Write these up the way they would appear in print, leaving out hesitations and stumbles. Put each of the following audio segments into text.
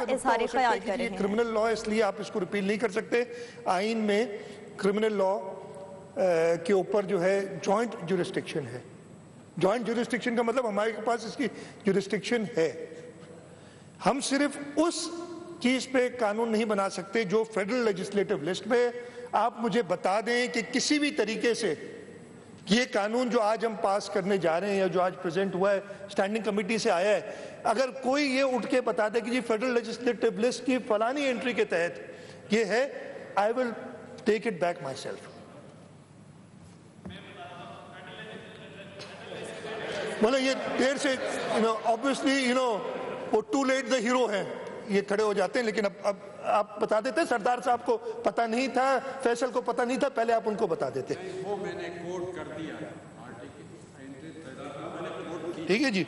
اظہار خیال کر رہے ہیں۔ کرمنل لا اس لیے آپ اس کو ریپیل نہیں کر سکتے، آئین میں کرمنل لا کے اوپر جو ہے جوائنٹ جورسڈکشن ہے۔ جوائنٹ جورسڈکشن کا مطلب ہمارے پاس اس کی جورسڈکشن ہے، ہم صرف اس چیز پہ قانون نہیں بنا سکتے جو فیڈرل لیجسلیٹو لسٹ میں۔ آپ مجھے بتا دیں کہ کسی بھی طریقے سے یہ قانون جو آج ہم پاس کرنے جا رہے ہیں یا جو آج پریزنٹ ہوا ہے اسٹینڈنگ کمیٹی سے آیا ہے، اگر کوئی یہ اٹھ کے بتا دے کہ جی فیڈرل لیجسلیٹو لسٹ کی فلانی انٹری کے تحت یہ ہے، I will take it back myself. مطلب یہ دیر سے obviously وہ ٹو لیٹ دا ہیرو ہیں، یہ کھڑے ہو جاتے ہیں، لیکن اب آپ بتا دیتے ہیں سردار صاحب کو پتہ نہیں تھا، فیصل کو پتہ نہیں تھا، پہلے آپ ان کو بتا دیتے۔ وہ میں نے کوٹ کر دیا، ٹھیک ہے جی،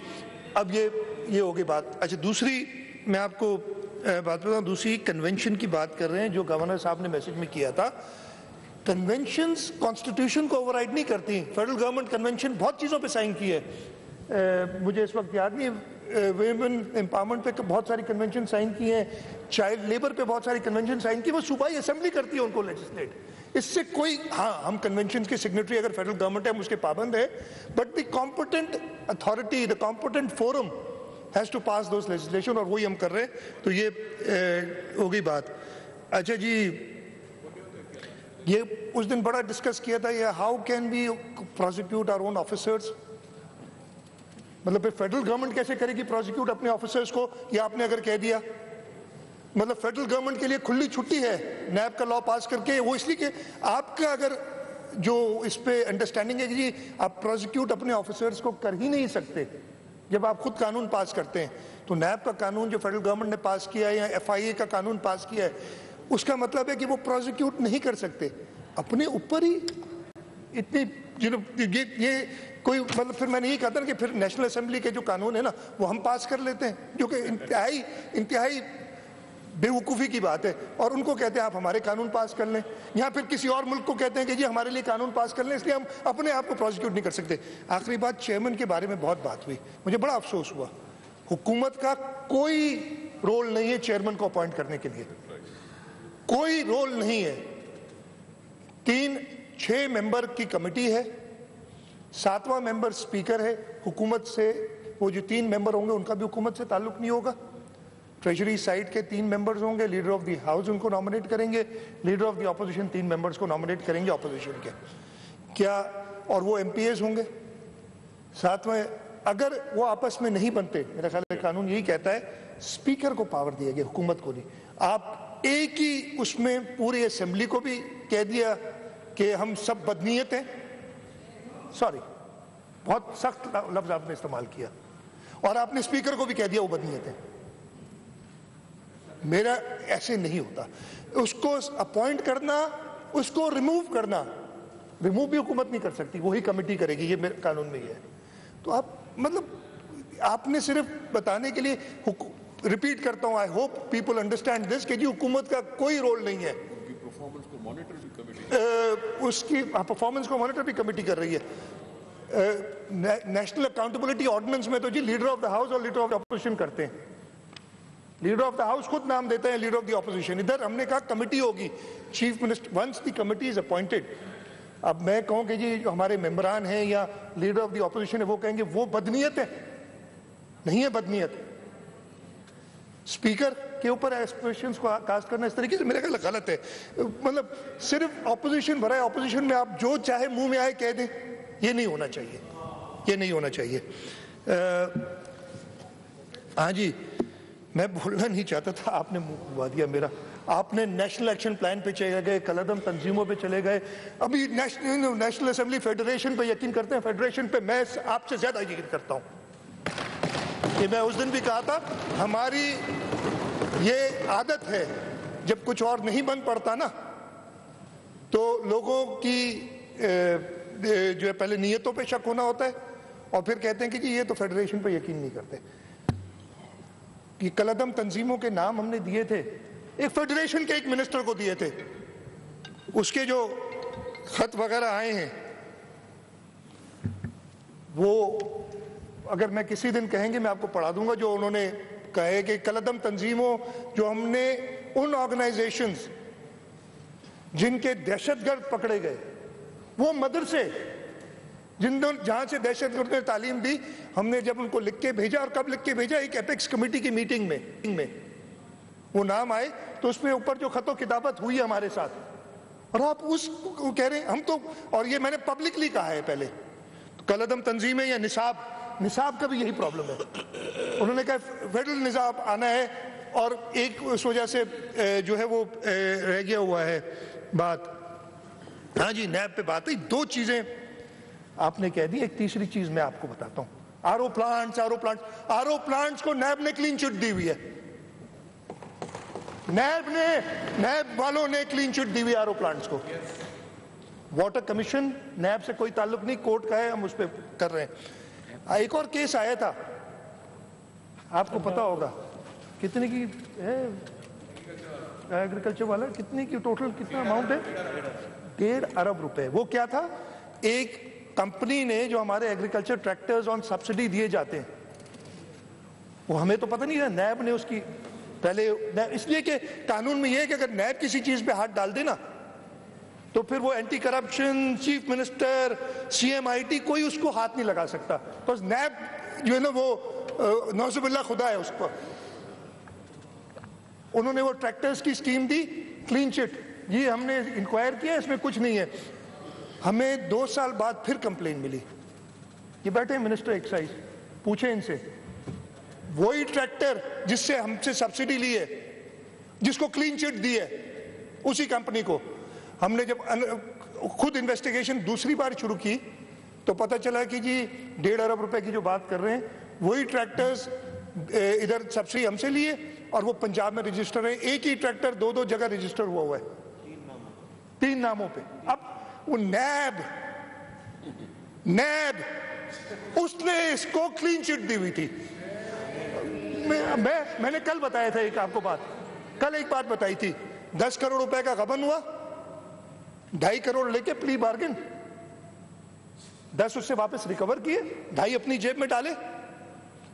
اب یہ ہوگی بات۔ اچھا دوسری میں آپ کو بات بتاؤں، دوسری کنونشن کی بات کر رہے ہیں جو گورنر صاحب نے میسج میں کیا تھا۔ کنونشنز کانسٹیٹیوشن کو اوور رائڈ نہیں کرتی۔ فیڈرل گورنمنٹ کنونشن بہت چیزوں پہ سائن کی ہے، مجھے اس وقت یاد نہیں، ویمن امپاورمنٹ پہ بہت ساری کنونشن سائن کی ہیں، چائلڈ لیبر پہ بہت ساری کنونشن سائن کی، وہ صوبائی اسمبلی کرتی ہے ان کو لیجسلیٹ۔ اس سے کوئی، ہاں ہم کنونشن کے سگنیٹری اگر فیڈرل گورنمنٹ ہے ہم اس کے پابند ہے، but the competent authority, the competent forum has to pass those legislation, اور وہی ہم کر رہے ہیں۔ تو یہ ہوگی بات۔ اچھا جی، یہ اس دن بڑا ڈسکس کیا تھا، یہ how can we prosecute our own officers, مطلب پھر فیڈرل گورنمنٹ کیسے کرے گی پروسیکیوٹ اپنے آفیسرز کو، یہ آپ نے اگر کہہ دیا، مطلب فیڈرل گورنمنٹ کے لیے کھلی چھٹی ہے نیب کا لا پاس کر کے، وہ اس لیے کہ آپ کا اگر جو اس پہ انڈرسٹینڈنگ ہے کہ جی آپ پروسیکیوٹ اپنے آفیسرز کو کر ہی نہیں سکتے جب آپ خود قانون پاس کرتے ہیں، تو نیب کا قانون جو فیڈرل گورنمنٹ نے پاس کیا ہے یا ایف آئی اے کا قانون پاس کیا ہے، اس کا مطلب ہے کہ وہ پروسیکیوٹ نہیں کر سکتے اپنے اوپر ہی اتنی یہ کوئی مطلب۔ پھر میں نے یہ کہا تھا کہ پھر نیشنل اسمبلی کے جو قانون ہے نا وہ ہم پاس کر لیتے ہیں، جو کہ انتہائی بے وقوفی کی بات ہے، اور ان کو کہتے ہیں آپ ہمارے قانون پاس کر لیں، یہاں پھر کسی اور ملک کو کہتے ہیں کہ جی ہمارے لیے قانون پاس کر لیں، اس لیے ہم اپنے آپ کو پروسیکیوٹ نہیں کر سکتے۔ آخری بات، چیئرمین کے بارے میں بہت بات ہوئی، مجھے بڑا افسوس ہوا، حکومت کا کوئی رول نہیں ہے چیئرمین کو اپوائنٹ کرنے کے لیے، کوئی رول نہیں ہے۔ 6 ممبر کی کمیٹی ہے، 7واں ممبر سپیکر ہے، حکومت سے وہ جو 3 ممبر ہوں گے ان کا بھی حکومت سے تعلق نہیں ہوگا، ٹریجری سائڈ کے 3 ممبرز ہوں گے، لیڈر آف دی ہاؤس ان کو نامنیٹ کریں گے، leader of the opposition 3 members کو نامنیٹ کریں گے اپوزیشن کے، کیا، اور وہ ایم پی ایز ہوں گے۔ 7واں، اگر وہ آپس میں نہیں بنتے، میرا خیال ہے قانون یہی کہتا ہے سپیکر کو پاور دیا گیا، حکومت کو نہیں۔ آپ ایک ہی اس میں پوری اسمبلی کو بھی کہہ دیا کہ ہم سب بدنیت ہیں، سوری بہت سخت لفظ آپ نے استعمال کیا، اور آپ نے اسپیکر کو بھی کہہ دیا وہ بدنیت ہے۔ میرا ایسے نہیں ہوتا، اس کو اپوائنٹ کرنا، اس کو ریموو کرنا، ریموو بھی حکومت نہیں کر سکتی، وہی کمیٹی کرے گی، یہ میرے قانون میں ہی ہے۔ تو آپ مطلب آپ نے صرف بتانے کے لیے، ریپیٹ کرتا ہوں، I hope people understand this کہ جی حکومت کا کوئی رول نہیں ہے، اس کی پرفارمنس کو مانیٹر بھی کمیٹی کر رہی ہے۔ نیشنل اکاؤنٹیبلٹی آرڈیننس میں تو جی لیڈر آف دا ہاؤس اور لیڈر آف دا اپوزیشن کرتے ہیں، لیڈر آف دا ہاؤس خود نام دیتے ہیں لیڈر آف دی اپوزیشن، ادھر ہم نے کہا کمیٹی ہوگی، chief minister once the committee is appointed. اب میں کہوں کہ جی جو ہمارے ممبران ہیں یا لیڈر آف دی اپوزیشن ہے وہ کہیں گے وہ بدنیت ہے، نہیں ہے بدنیت۔ اسپیکر کے اوپر ایکسپریشنز کو کاسٹ کرنا اس طریقے سے میرے خیال غلط ہے، مطلب صرف اپوزیشن بھرا ہے، اپوزیشن میں آپ جو چاہے منہ میں آئے کہہ دیں، یہ نہیں ہونا چاہیے، یہ نہیں ہونا چاہیے۔ ہاں جی، میں بولنا نہیں چاہتا تھا، آپ نے منہ کھلوا دیا میرا۔ آپ نے نیشنل ایکشن پلان پہ چلے گئے، کالعدم تنظیموں پہ چلے گئے، ابھی نیشنل اسمبلی فیڈریشن پہ یقین کرتے ہیں، فیڈریشن پہ میں آپ سے زیادہ یقین کرتا ہوں۔ کہ میں اس دن بھی کہا تھا ہماری یہ عادت ہے جب کچھ اور نہیں بن پڑتا نا تو لوگوں کی جو ہے پہلے نیتوں پہ شک ہونا ہوتا ہے اور پھر کہتے ہیں کہ جی یہ تو فیڈریشن پہ یقین نہیں کرتے۔ یہ کالعدم تنظیموں کے نام ہم نے دیے تھے، ایک فیڈریشن کے ایک منسٹر کو دیے تھے، اس کے جو خط وغیرہ آئے ہیں وہ اگر میں کسی دن کہیں گے میں آپ کو پڑھا دوں گا، جو انہوں نے کہے کہ کلعدم تنظیموں جو ہم نے ان آرگنائزیشنز جن کے دہشت گرد پکڑے گئے، وہ مدرسے جہاں سے دہشت گرد نے تعلیم دی، ہم نے جب ان کو لکھ کے بھیجا، اور کب لکھ کے بھیجا؟ ایک ایپیکس کمیٹی کی میٹنگ میں وہ نام آئے تو اس میں اوپر جو خط و کتابت ہوئی ہمارے ساتھ، اور آپ اس کو کہہ رہے ہیں ہم تو، اور یہ میں نے پبلکلی کہا ہے پہلے، کلعدم تنظیمیں یا نصاب کا بھی یہی پرابلم ہے۔ انہوں نے کہا فیڈرل نصاب آنا ہے، اور ایک اس وجہ سے جو ہے وہ رہ گیا ہوا ہے بات، ہاں جی نیب پہ بات ہے۔ دو چیزیں آپ نے کہہ دی، ایک تیسری چیز میں آپ کو بتاتا ہوں، آر او پلانٹس کو نیب نے کلین چٹ دی ہوئی ہے، نیب والوں نے کلین چٹ دی ہوئی آر او پلانٹس کو۔ واٹر کمیشن نیب سے کوئی تعلق نہیں، کورٹ کا ہے، ہم اس پہ کر رہے ہیں۔ ایک اور کیس آیا تھا، آپ کو پتا ہوگا، کتنے کی ہے ایگریکلچر والا، کتنے کی ٹوٹل کتنا اماؤنٹ ہے؟ 1.5 ارب روپے۔ وہ کیا تھا؟ ایک کمپنی نے جو ہمارے ایگریکلچر ٹریکٹرز آن سبسڈی دیے جاتے ہیں، وہ ہمیں تو پتہ نہیں ہے، نیب نے اس کی پہلے، اس لیے کہ قانون میں یہ ہے کہ اگر نیب کسی چیز پہ ہاتھ ڈال دے نا تو پھر وہ anti corruption, chief minister, CMIT، کوئی اس کو ہاتھ نہیں لگا سکتا، بس نیب جو ہے نا وہ نعوذ باللہ خدا ہے اس پر۔ انہوں نے وہ ٹریکٹرز کی سکیم دی، کلین چٹ، یہ ہم نے انکوائر کیا، اس میں کچھ نہیں ہے۔ ہمیں 2 سال بعد پھر کمپلین ملی، یہ بیٹھے منسٹر ایکسائز، پوچھیں ان سے، وہی ٹریکٹر جس سے ہم سے سبسڈی لی ہے، جس کو کلین چٹ دی ہے، اسی کمپنی کو ہم نے جب خود انویسٹیگیشن دوسری بار شروع کی تو پتہ چلا کہ جی 1.5 ارب روپے کی جو بات کر رہے ہیں، وہی ٹریکٹرز ادھر سبسڈی ہم سے لیے، اور وہ پنجاب میں رجسٹر ہے، ایک ہی ٹریکٹر 2 جگہ رجسٹر ہوا ہے، 3 ناموں پہ۔ اب وہ نیب اس نے اس کو کلین چٹ دی ہوئی تھی۔ میں نے کل بتایا تھا ایک آپ کو بات، کل ایک بات بتائی تھی، 10 کروڑ روپے کا غبن ہوا، 2.5 کروڑ لے کے پلی بارگن، 10 اس سے واپس ریکور کیے، 2.5 اپنی جیب میں ڈالے،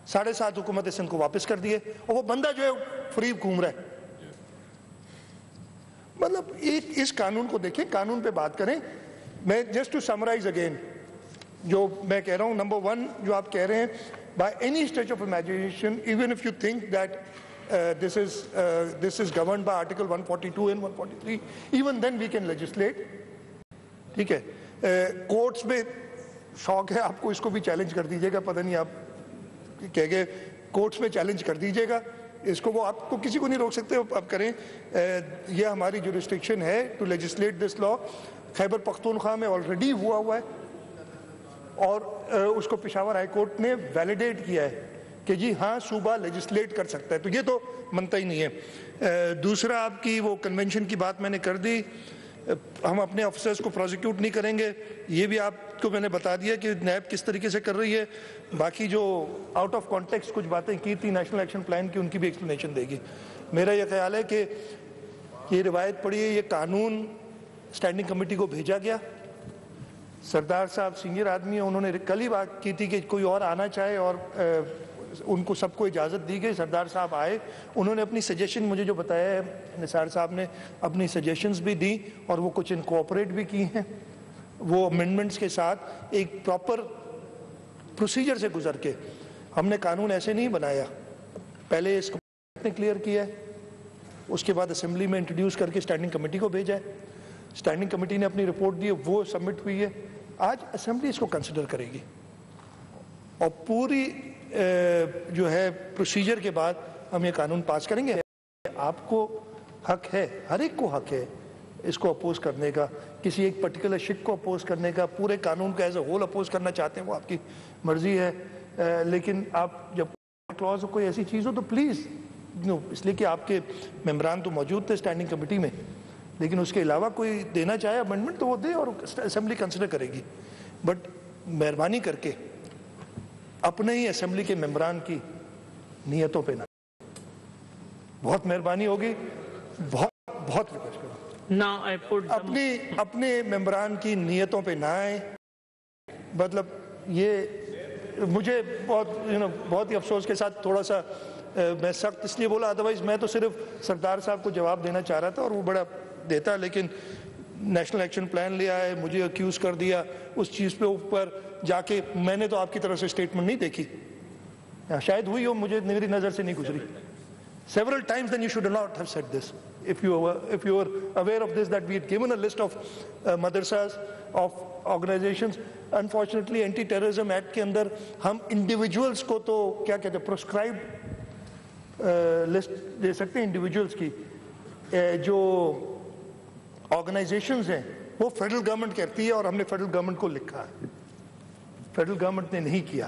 7.5 حکومت سندھ کو واپس کر دیے، اور وہ بندہ جو ہے فری گھوم رہا ہے۔ مطلب ایک اس قانون کو دیکھیں، قانون پہ بات کریں۔ میں جسٹ ٹو سمرائز اگین جو میں کہہ رہا ہوں، نمبر 1 جو آپ کہہ رہے ہیں، by any stretch of imagination, even if you think that this is governed by Article 142 and 143, even then we can legislate. ٹھیک ہے، کورٹس میں شوق ہے آپ کو، اس کو بھی چیلنج کر دیجیے گا، پتہ نہیں آپ کہہ گئے، کورٹس میں چیلنج کر دیجیے گا اس کو، وہ آپ کو کسی کو نہیں روک سکتے، آپ کریں، یہ ہماری جو ریسٹرکشن ہے ٹو لیجسلیٹ دس لا۔ خیبر پختونخوا میں آلریڈی ہوا ہے، اور اس کو پشاور ہائی کورٹ نے ویلیڈیٹ کیا ہے کہ جی ہاں صوبہ لیجسلیٹ کر سکتا ہے، تو یہ تو منتا ہی نہیں ہے۔ دوسرا آپ کی وہ کنونشن کی بات میں نے کر دی، ہم اپنے آفیسرز کو پروزیکیوٹ نہیں کریں گے، یہ بھی آپ کو میں نے بتا دیا کہ نیب کس طریقے سے کر رہی ہے۔ باقی جو آؤٹ آف کانٹیکسٹ کچھ باتیں کی تھی نیشنل ایکشن پلان کی، ان کی بھی ایکسپلینیشن دے گی۔ میرا یہ خیال ہے کہ یہ روایت پڑھی ہے، یہ قانون اسٹینڈنگ کمیٹی کو بھیجا گیا، سردار صاحب سینئر آدمی ہیں، انہوں نے کل ہی بات کی تھی کہ کوئی اور آنا چاہے، اور ان کو سب کو اجازت دی گئی، سردار صاحب آئے، انہوں نے اپنی سجیشن مجھے جو بتایا ہے، نثار صاحب نے اپنی سجیشنز بھی دی، اور وہ کچھ انکوپریٹ بھی کی ہیں، وہ امینڈمنٹس کے ساتھ ایک پراپر پروسیجر سے گزر کے۔ ہم نے قانون ایسے نہیں بنایا، پہلے اس کو نے کلیئر کیا ہے، اس کے بعد اسمبلی میں انٹروڈیوس کر کے اسٹینڈنگ کمیٹی کو بھیجا ہے، اسٹینڈنگ کمیٹی نے اپنی رپورٹ دی ہے، وہ سبمٹ ہوئی ہے، آج اسمبلی اس کو کنسیڈر کرے گی، اور پوری جو ہے پروسیجر کے بعد ہم یہ قانون پاس کریں گے۔ آپ کو حق ہے، ہر ایک کو حق ہے اس کو اپوز کرنے کا، کسی ایک پرٹیکولر شک کو اپوز کرنے کا، پورے قانون کو ایز اے ہول اپوز کرنا چاہتے ہیں، وہ آپ کی مرضی ہے، لیکن آپ جب کلوز کوئی ایسی چیز ہو تو پلیز، اس لیے کہ آپ کے ممبران تو موجود تھے اسٹینڈنگ کمیٹی میں، لیکن اس کے علاوہ کوئی دینا چاہے امینڈمنٹ تو وہ دے، اور اسمبلی کنسیڈر کرے گی، بٹ مہربانی کر کے اپنے ہی اسمبلی کے ممبران کی نیتوں پہ نہ، بہت مہربانی ہوگی، بہت ریکویسٹ کروں، اپنے ممبران کی نیتوں پہ نہ آئیں۔ مطلب یہ مجھے بہت ہی افسوس کے ساتھ تھوڑا سا میں سخت اس لیے بولا, ادروائز میں تو صرف سردار صاحب کو جواب دینا چاہ رہا تھا اور وہ بڑا دیتا, لیکن نیشنل ایکشن پلان لے آئے, مجھے اکیوز کر دیا اس چیز پہ اوپر جا کے. میں نے تو آپ کی طرف سے اسٹیٹمنٹ نہیں دیکھی, شاید ہوئی ہو, مجھے میری نظر سے نہیں گزری. Several times then you should not have said this. If you were aware of this, that we had given a list of madrasas, of organizations. Unfortunately, anti-terrorism act کے اندر ہم individuals کو تو کیا کہتے ہیں prescribed list دے سکتے ہیں individuals کی. جو organizations ہیں وہ فیڈرل گورنمنٹ کہتی ہے اور ہم نے فیڈرل گورنمنٹ کو لکھا ہے, فیڈرل گورنمنٹ نے نہیں کیا.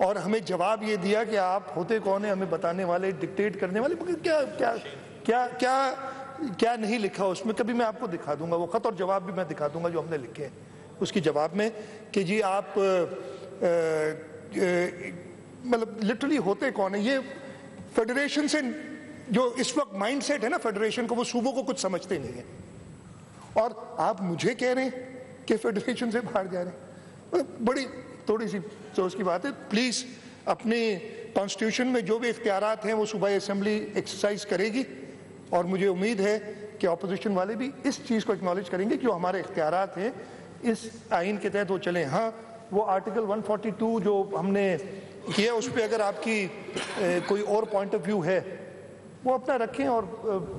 اور ہمیں جواب یہ دیا کہ آپ ہوتے کون ہیں ہمیں بتانے والے, ڈکٹیٹ کرنے والے. مگر کیا کیا کیا کیا کیا نہیں لکھا اس میں, کبھی میں آپ کو دکھا دوں گا وہ خط اور جواب بھی میں دکھا دوں گا جو ہم نے لکھے ہیں اس کی جواب میں, کہ جی آپ مطلب لٹرلی ہوتے کون ہیں. یہ فیڈریشن سے جو اس وقت مائنڈ سیٹ ہے نا فیڈریشن کو, وہ صوبوں کو کچھ سمجھتے نہیں ہیں, اور آپ مجھے کہہ رہے ہیں کہ فیڈریشن سے باہر جا رہے ہیں. بڑی تھوڑی سی سوچ کی بات ہے. پلیز اپنے کانسٹیٹیوشن میں جو بھی اختیارات ہیں وہ صوبائی اسمبلی ایکسرسائز کرے گی, اور مجھے امید ہے کہ اپوزیشن والے بھی اس چیز کو اکنالج کریں گے کہ جو ہمارے اختیارات ہیں اس آئین کے تحت وہ چلیں. ہاں وہ آرٹیکل 142 جو ہم نے کیا اس پہ اگر آپ کی کوئی اور پوائنٹ آف ویو ہے وہ اپنا رکھیں, اور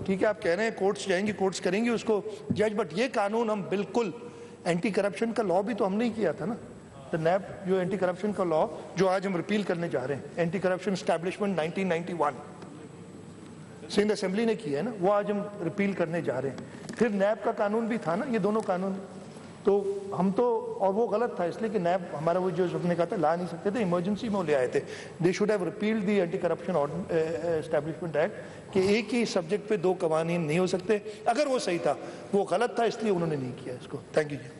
ٹھیک ہے آپ کہہ رہے ہیں کورٹس جائیں گی, کورٹس کریں گی اس کو جج. بٹ یہ قانون ہم بالکل اینٹی کرپشن کا لا بھی تو ہم نے کیا تھا نا, نیب جو اینٹی کرپشن کا لا جو آج ہم ریپیل کرنے جا رہے ہیں, anti corruption establishment 1991 Sindh assembly نے کیا ہے نا, وہ آج ہم ریپیل کرنے جا رہے ہیں. پھر نیب کا قانون بھی تھا نا, یہ دونوں قانون تو ہم تو, اور وہ غلط تھا اس لیے کہ نیب ہمارا وہ جو ہم نے کہا تھا لا نہیں سکتے تھے, ایمرجنسی میں وہ لے آئے تھے. They should have repealed the anti corruption establishment act, کہ ایک ہی سبجیکٹ پہ دو قوانین نہیں ہو سکتے. اگر وہ صحیح تھا وہ غلط تھا, اس لیے انہوں نے نہیں کیا اس کو. تھینک یو جی.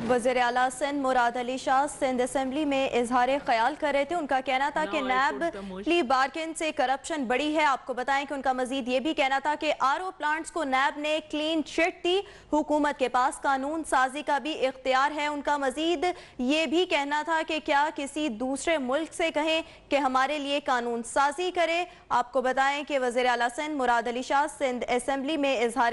وزیر اعلیٰ سندھ مراد علی شاہ سندھ اسمبلی میں اظہار خیال کر رہے تھے. ان کا کہنا تھا کہ نیب پلی بارگن سے کرپشن بڑی ہے. آپ کو بتائیں کہ ان کا مزید یہ بھی کہنا تھا کہ آر او پلانٹس کو نیب نے کلین چٹ دی, حکومت کے پاس قانون سازی کا بھی اختیار ہے. ان کا مزید یہ بھی کہنا تھا کہ کیا کسی دوسرے ملک سے کہیں کہ ہمارے لیے قانون سازی کرے. آپ کو بتائیں کہ وزیر اعلیٰ سندھ مراد علی شاہ سندھ اسمبلی میں اظہار